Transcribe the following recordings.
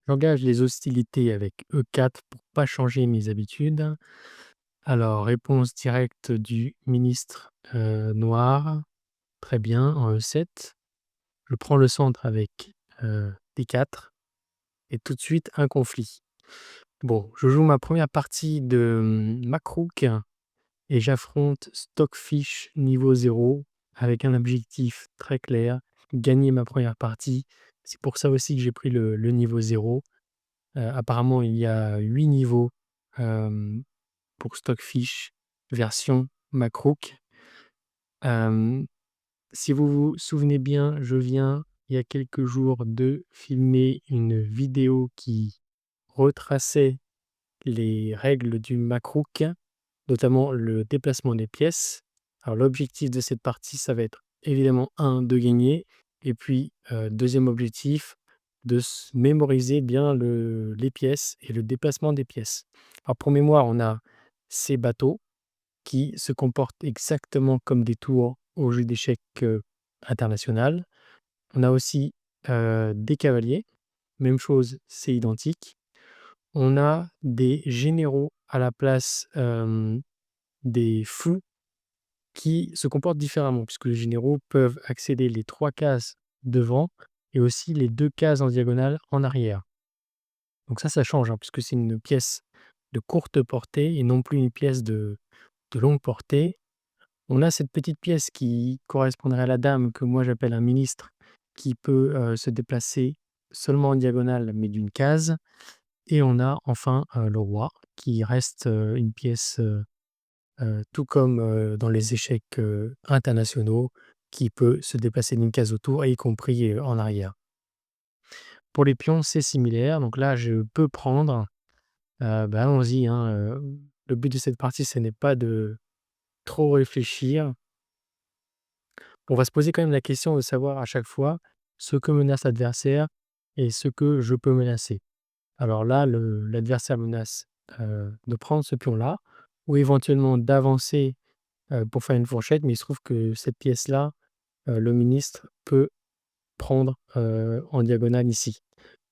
J'engage les hostilités avec E4 pour pas changer mes habitudes. Alors, réponse directe du ministre noir. Très bien, en E7. Je prends le centre avec D4 et tout de suite un conflit. Bon, je joue ma première partie de Makrouk et j'affronte Stockfish niveau 0 avec un objectif très clair, gagner ma première partie. C'est pour ça aussi que j'ai pris le niveau 0. Apparemment, il y a 8 niveaux pour Stockfish version Makrouk. Si vous vous souvenez bien, je viens il y a quelques jours de filmer une vidéo qui retraçait les règles du Makrouk, notamment le déplacement des pièces. Alors l'objectif de cette partie, ça va être évidemment de gagner et puis, 2e objectif, de mémoriser bien les pièces et le déplacement des pièces. Alors pour mémoire, on a ces bateaux qui se comportent exactement comme des tours au jeu d'échecs, international. On a aussi, des cavaliers, même chose, c'est identique. On a des généraux à la place, des fous qui se comportent différemment puisque les généraux peuvent accéder les 3 cases devant et aussi les 2 cases en diagonale en arrière. Donc ça change, puisque c'est une pièce de courte portée et non plus une pièce de longue portée. On a cette petite pièce qui correspondrait à la dame que moi j'appelle un ministre, qui peut, se déplacer seulement en diagonale mais d'une case et on a enfin, le roi qui reste, une pièce, tout comme, dans les échecs, internationaux, qui peut se déplacer d'une case autour et y compris, en arrière. Pour les pions, c'est similaire, donc là je peux prendre, allons-y, le but de cette partie, ce n'est pas de trop réfléchir. On va se poser quand même la question de savoir à chaque fois ce que menace l'adversaire et ce que je peux menacer. Alors là, l'adversaire menace, de prendre ce pion-là ou éventuellement d'avancer, pour faire une fourchette, mais il se trouve que cette pièce-là, le ministre peut prendre, en diagonale ici.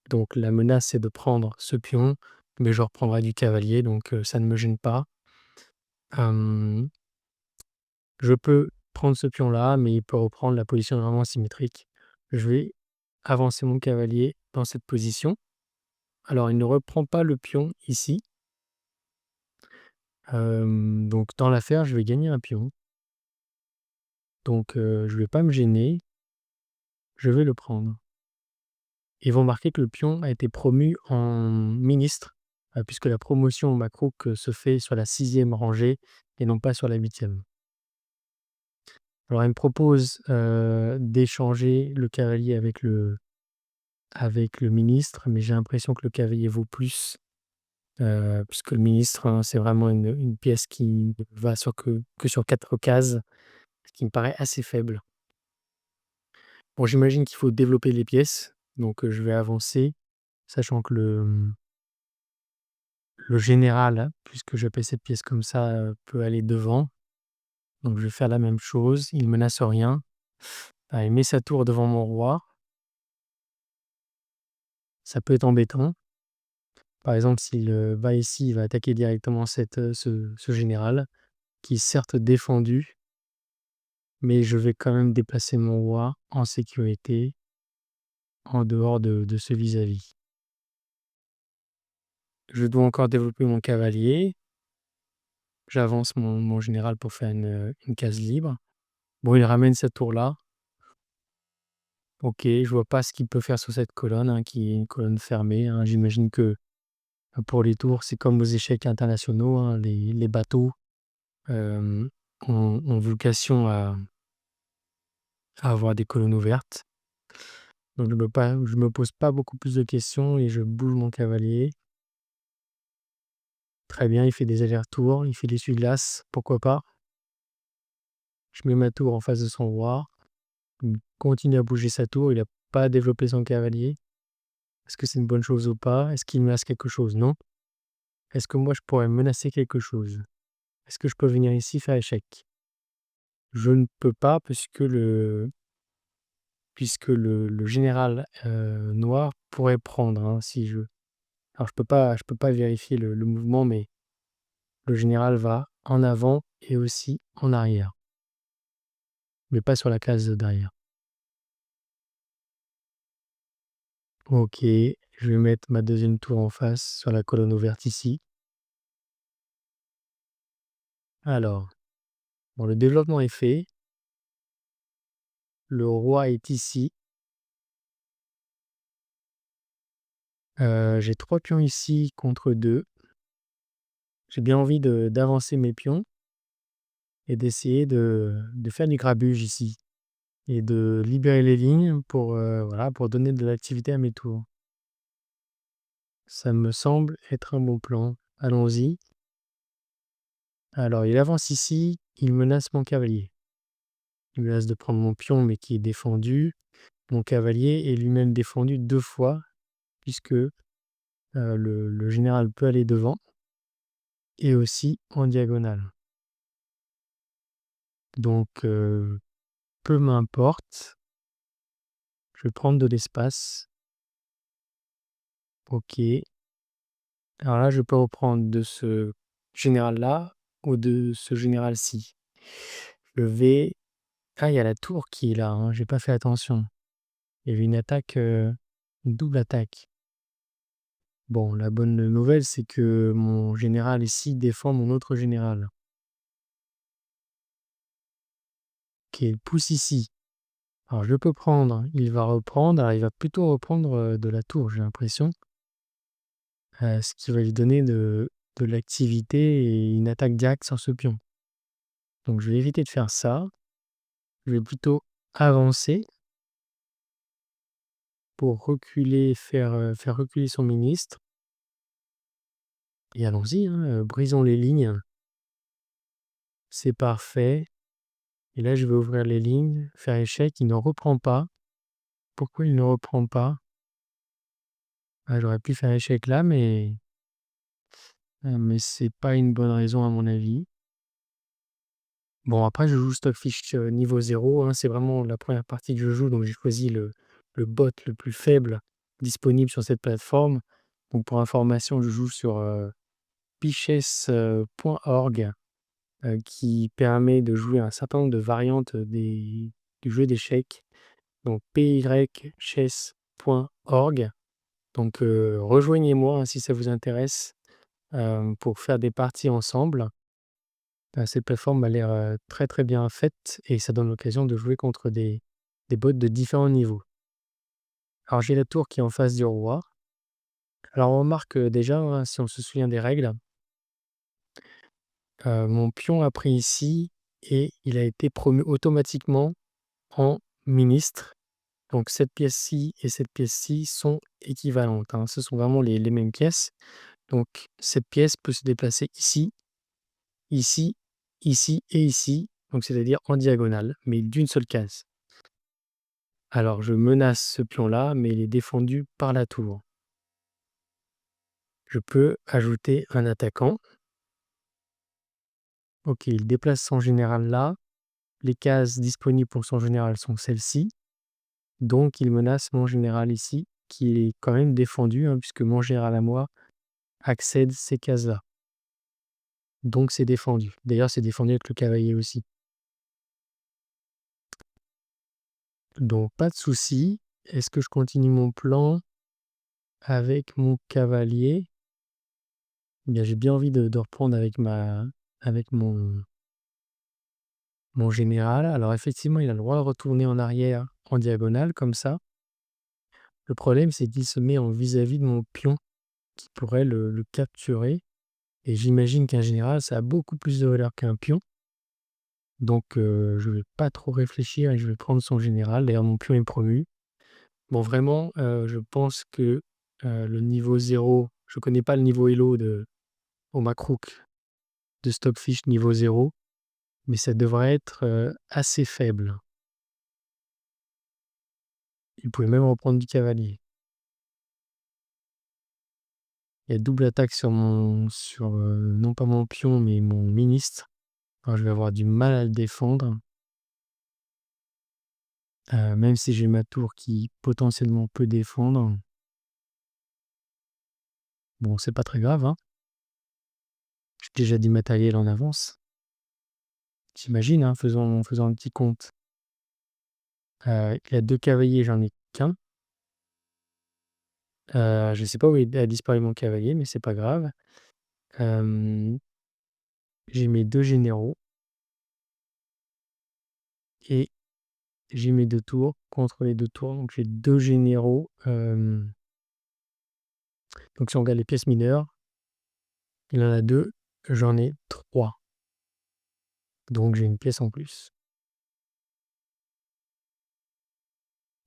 Donc la menace, c'est de prendre ce pion, mais je reprendrai du cavalier, donc ça ne me gêne pas. Hem, je peux prendre ce pion-là, mais il peut reprendre la position est vraiment symétrique. Je vais avancer mon cavalier dans cette position. Alors il ne reprend pas le pion ici, donc dans l'affaire, je vais gagner un pion. Donc je vais pas me gêner, je vais le prendre. Et vous remarquez que le pion a été promu en ministre, puisque la promotion au Makrouk, se fait sur la 6e rangée et non pas sur la 8e. Alors elle me propose, d'échanger le cavalier avec le ministre, mais j'ai l'impression que le cavalier vaut plus, puisque le ministre, c'est vraiment une pièce qui ne va que sur 4 cases, ce qui me paraît assez faible. Bon, j'imagine qu'il faut développer les pièces, donc je vais avancer, sachant que le général, puisque j'appelle cette pièce comme ça, peut aller devant. Donc je vais faire la même chose, il menace rien. Ah, il met sa tour devant mon roi. Ça peut être embêtant. Par exemple, s'il, va ici, il va attaquer directement ce général qui est certes défendu, mais je vais quand même déplacer mon roi en sécurité, en dehors de ce vis-à-vis. Je dois encore développer mon cavalier. J'avance mon général pour faire une case libre. Bon, il ramène cette tour-là. OK, je vois pas ce qu'il peut faire sur cette colonne, qui est une colonne fermée, J'imagine que, pour les tours, c'est comme aux échecs internationaux, les bateaux, hem, ont vocation à avoir des colonnes ouvertes. Donc je me pose pas beaucoup plus de questions et je bouge mon cavalier. Très bien, il fait des allers-retours, il fait des essuie-glaces, pourquoi pas? Je mets ma tour en face de son roi, il continue à bouger sa tour, il a pas développé son cavalier. Est-ce que c'est une bonne chose ou pas? Est-ce qu'il menace quelque chose? Non. Est-ce que moi je pourrais menacer quelque chose? Est-ce que je peux venir ici faire échec? Je ne peux pas puisque le général, noir pourrais prendre, hein, si je alors je peux pas vérifier le mouvement, mais le général va en avant et aussi en arrière, mais pas sur la case derrière. OK, je vais mettre ma deuxième tour en face sur la colonne ouverte ici. Alors, bon, le développement est fait. Le roi est ici. J'ai 3 pions ici contre 2. J'ai bien envie d'avancer mes pions et d'essayer de faire du grabuge ici et de libérer les lignes pour, voilà, pour donner de l'activité à mes tours. Ça me semble être un bon plan. Allons-y. Alors il avance ici, il menace mon cavalier. Il menace de prendre mon pion, mais qui est défendu. Mon cavalier est lui-même défendu 2 fois puisque, le général peut aller devant et aussi en diagonale. Donc, peu m'importe, je vais prendre de l'espace. OK. Alors là, je peux reprendre de ce général-là ou de ce général-ci. Je vais il y a la tour qui est là, hein, j'ai pas fait attention. Il y avait une attaque, une double attaque. Bon, la bonne nouvelle, c'est que mon général ici défend mon autre général. OK, il pousse ici. Alors je peux prendre, il va reprendre, alors il va plutôt reprendre, de la tour, j'ai l'impression. Ce qui va lui donner de l'activité et une attaque directe sur ce pion. Donc je vais éviter de faire ça. Je vais plutôt avancer pour reculer, faire reculer son ministre et allons-y, hein, brisons les lignes. C'est parfait et là je vais ouvrir les lignes, faire échec, il ne reprend pas. Pourquoi il ne reprend pas? Ah, j'aurais pu faire échec là, mais c'est pas une bonne raison à mon avis. Bon, après, je joue Stockfish niveau 0, hein, c'est vraiment la première partie que je joue, donc j'ai choisi le bot le plus faible disponible sur cette plateforme. Donc pour information, je joue sur pichess.org qui permet de jouer un certain nombre de variantes du jeu d'échecs. Donc pychess.org. Donc rejoignez-moi, hein, si ça vous intéresse pour faire des parties ensemble. Cette plateforme a l'air, très, très bien faite et ça donne l'occasion de jouer contre des bots de différents niveaux. Alors j'ai la tour qui est en face du roi. Alors on remarque, déjà, hein, si on se souvient des règles, mon pion a pris ici et il a été promu automatiquement en ministre. Donc cette pièce-ci et cette pièce-ci sont équivalentes, hein. Ce sont vraiment les mêmes pièces. Donc cette pièce peut se déplacer ici, ici, ici et ici, donc c'est-à-dire en diagonale, mais d'une seule case. Alors je menace ce pion-là, mais il est défendu par la tour. Je peux ajouter un attaquant. OK, il déplace son général là. Les cases disponibles pour son général sont celles-ci. Donc il menace mon général ici, qui est quand même défendu, hein, puisque mon général à moi accède ces cases-là. Donc c'est défendu. D'ailleurs, c'est défendu avec le cavalier aussi. Donc pas de souci. Est-ce que je continue mon plan avec mon cavalier? Eh bien, j'ai bien envie de reprendre avec mon général. Alors effectivement, il a le droit de retourner en arrière en diagonale comme ça. Le problème, c'est qu'il se met en vis-à-vis de mon pion qui pourrait le capturer et j'imagine qu'un général, ça a beaucoup plus de valeur qu'un pion. Donc je vais pas trop réfléchir et je vais prendre son général. D'ailleurs, mon pion est promu. Bon, vraiment, je pense que, le niveau 0, je connais pas le niveau Elo au Makrouk de Stockfish niveau 0, mais ça devrait être, assez faible. Il pouvait même reprendre du cavalier. Il y a double attaque non pas mon pion, mais mon ministre. Alors je vais avoir du mal à le défendre. Même si j'ai ma tour qui potentiellement peut défendre. Bon, c'est pas très grave, hein. J'ai déjà du matériel en avance. J'imagine, hein, faisons un petit compte. Il y a 2 cavaliers, j'en ai qu'un. Je sais pas où a disparu mon cavalier, mais c'est pas grave. Hem, j'ai mes 2 généraux et j'ai mes 2 tours contre les 2 tours, donc j'ai 2 généraux, donc si on regarde les pièces mineures, il en a 2, j'en ai 3, donc j'ai une pièce en plus.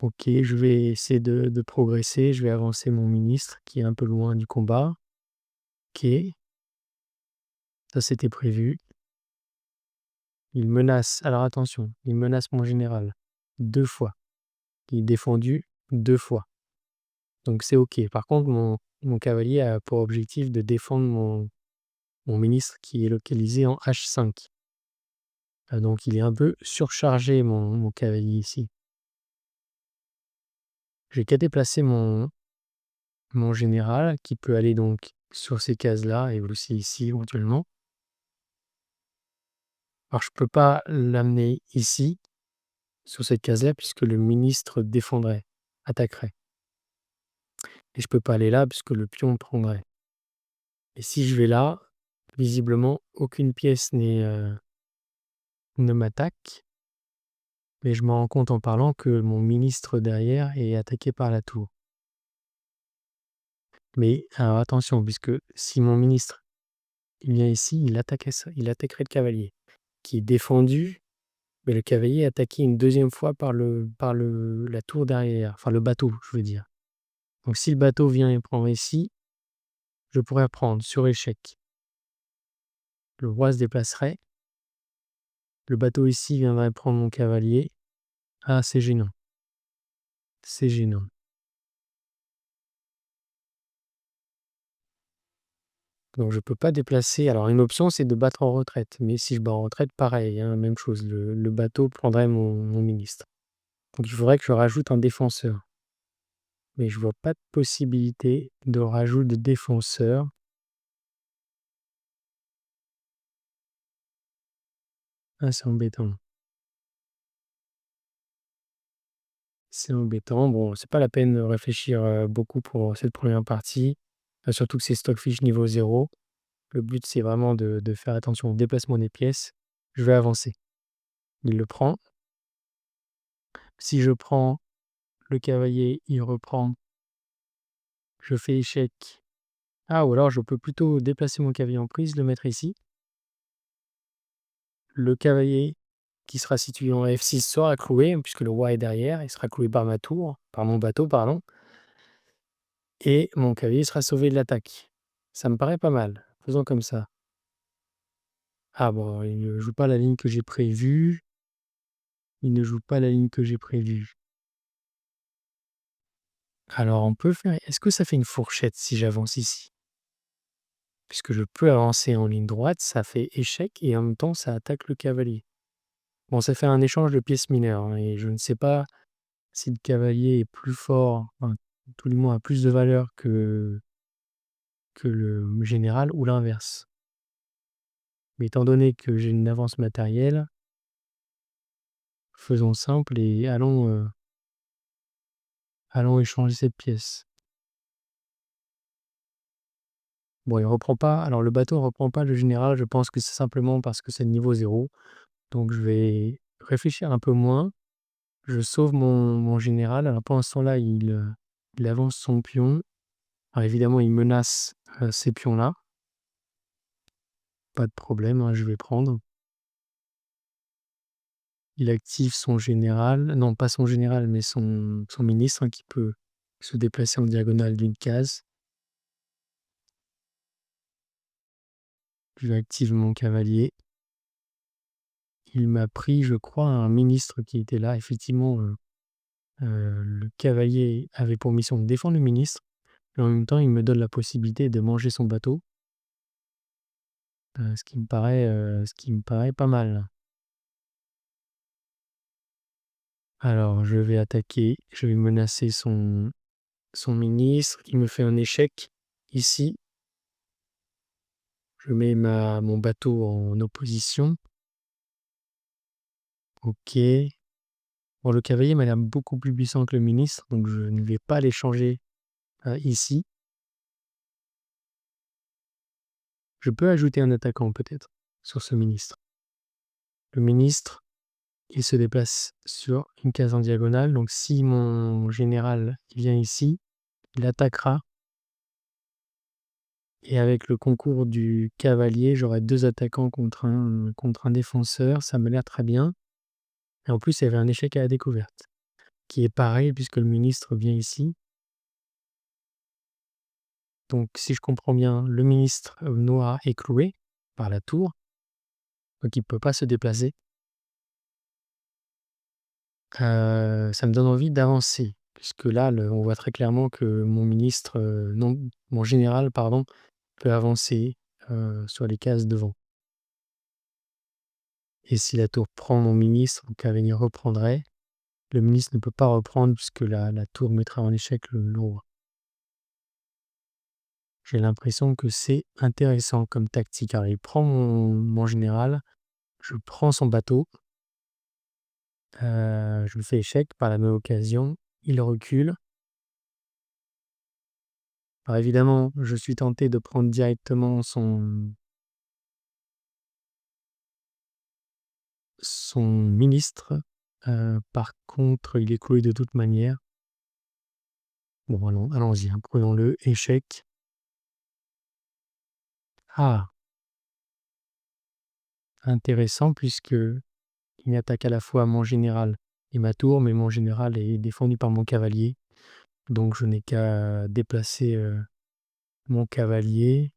OK, je vais essayer de progresser, je vais avancer mon ministre qui est un peu loin du combat. OK, ça c'était prévu. Il menace, alors attention, il menace mon général 2 fois. Il est défendu 2 fois, donc c'est OK. Par contre, mon cavalier a pour objectif de défendre mon ministre qui est localisé en H5. Donc il est un peu surchargé mon cavalier ici. J'ai qu'à déplacer mon général qui peut aller donc sur ces cases-là et aussi ici éventuellement. Alors je peux pas l'amener ici, sur cette case-là, puisque le ministre défendrait, attaquerait, et je peux pas aller là puisque le pion prendrait. Et si je vais là, visiblement aucune pièce ne m'attaque, mais je me rends compte en parlant que mon ministre derrière est attaqué par la tour. Mais alors attention, puisque si mon ministre, il vient ici, il attaquerait le cavalier, qui est défendu, mais le cavalier est attaqué une deuxième fois par la tour derrière, enfin le bateau, je veux dire. Donc si le bateau vient et prend ici, je pourrais prendre sur échec. Le roi se déplacerait, le bateau ici viendrait prendre mon cavalier. Ah, c'est gênant, c'est gênant. Donc je peux pas déplacer, alors une option, c'est de battre en retraite, mais si je bats en retraite, pareil, hein, même chose, le bateau prendrait mon ministre. Donc il faudrait que je rajoute un défenseur, mais je vois pas de possibilité de rajout de défenseur. Ah, c'est embêtant. C'est embêtant. Bon, c'est pas la peine de réfléchir, beaucoup pour cette première partie, surtout que c'est Stockfish niveau 0. Le but, c'est vraiment de faire attention au déplacement des pièces. Je vais avancer. Il le prend. Si je prends le cavalier, il reprend. Je fais échec. Ah, ou alors je peux plutôt déplacer mon cavalier en prise, le mettre ici. Le cavalier qui sera situé en F6 sera cloué, puisque le roi est derrière, il sera cloué par ma tour, par mon bateau, pardon, et mon cavalier sera sauvé de l'attaque. Ça me paraît pas mal. Faisons comme ça. Ah bon, il ne joue pas la ligne que j'ai prévue. Il ne joue pas la ligne que j'ai prévue. Alors on peut faire, est-ce que ça fait une fourchette si j'avance ici? Puisque je peux avancer en ligne droite, ça fait échec et en même temps ça attaque le cavalier. Bon, ça fait un échange de pièces mineures, hein, et je ne sais pas si le cavalier est plus fort, enfin, tout du moins a plus de valeur que le général ou l'inverse. Mais étant donné que j'ai une avance matérielle, faisons simple et allons échanger cette pièce. Bon, il reprend pas, alors le bateau ne reprend pas le général, je pense que c'est simplement parce que c'est le niveau 0. Donc je vais réfléchir un peu moins. Je sauve mon général. Alors pendant ce temps-là, il avance son pion. Alors évidemment, il menace, ces pions-là. Pas de problème, hein, je vais prendre. Il active son général, non pas son général, mais son ministre, hein, qui peut se déplacer en diagonale d'une case. Je active mon cavalier. Il m'a pris, je crois, un ministre qui était là. Effectivement, le cavalier avait pour mission de défendre le ministre, et en même temps, il me donne la possibilité de manger son bateau, ce qui me paraît pas mal. Alors je vais attaquer, je vais menacer son ministre. Il me fait un échec ici. Je mets mon bateau en opposition. OK. Bon, le cavalier m'a l'air beaucoup plus puissant que le ministre, donc je ne vais pas les changer ici. Je peux ajouter un attaquant peut-être sur ce ministre. Le ministre, il se déplace sur une case en diagonale, donc si mon général vient ici, il attaquera. Et avec le concours du cavalier, j'aurai 2 attaquants contre un défenseur, ça me l'air très bien. Et en plus, il y avait un échec à la découverte, qui est pareil puisque le ministre vient ici. Donc si je comprends bien, le ministre, noir est cloué par la tour, donc il ne peut pas se déplacer. Ça me donne envie d'avancer, puisque là, on voit très clairement que mon ministre, non, mon général pardon, peut avancer, sur les cases devant. Et si la tour prend mon ministre, le cavalier reprendrait. Le ministre ne peut pas reprendre puisque la tour mettra en échec le roi. J'ai l'impression que c'est intéressant comme tactique. Alors il prend mon général, je prends son bateau, je lui fais échec par la même occasion, il recule. Alors évidemment, je suis tenté de prendre directement son ministre, par contre il est cloué de toute manière. Bon allons-y, hein, prenons-le, échec. Ah! Intéressant puisque il attaque à la fois mon général et ma tour, mais mon général est défendu par mon cavalier, donc je n'ai qu'à déplacer, mon cavalier.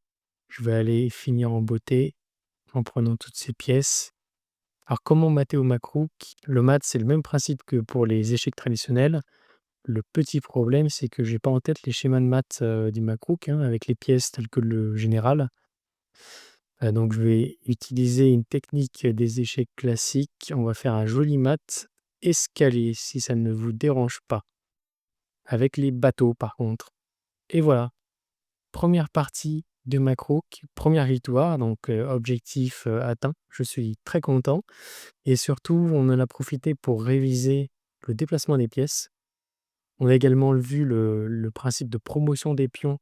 Je vais aller finir en beauté en prenant toutes ces pièces. Alors comment mater au Makrouk? Le mat, c'est le même principe que pour les échecs traditionnels. Le petit problème, c'est que j'ai pas en tête les schémas de maths, du Makrouk, hein, avec les pièces telles que le général. Donc je vais utiliser une technique des échecs classiques. On va faire un joli mat escalier, si ça ne vous dérange pas. Avec les bateaux par contre. Et voilà, première partie de Makrouk, première victoire, donc objectif, atteint. Je suis très content et surtout on en a profité pour réviser le déplacement des pièces. On a également vu le principe de promotion des pions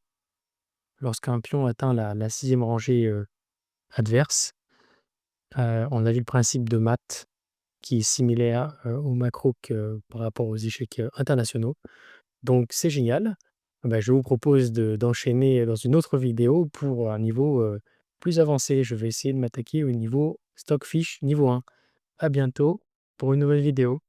lorsqu'un pion atteint la 6e rangée, adverse. On a vu le principe de maths qui est similaire, au Makrouk, par rapport aux échecs, internationaux. Donc c'est génial. Bah, je vous propose d'enchaîner dans une autre vidéo pour un niveau, plus avancé. Je vais essayer de m'attaquer au niveau Stockfish niveau 1. À bientôt pour une nouvelle vidéo.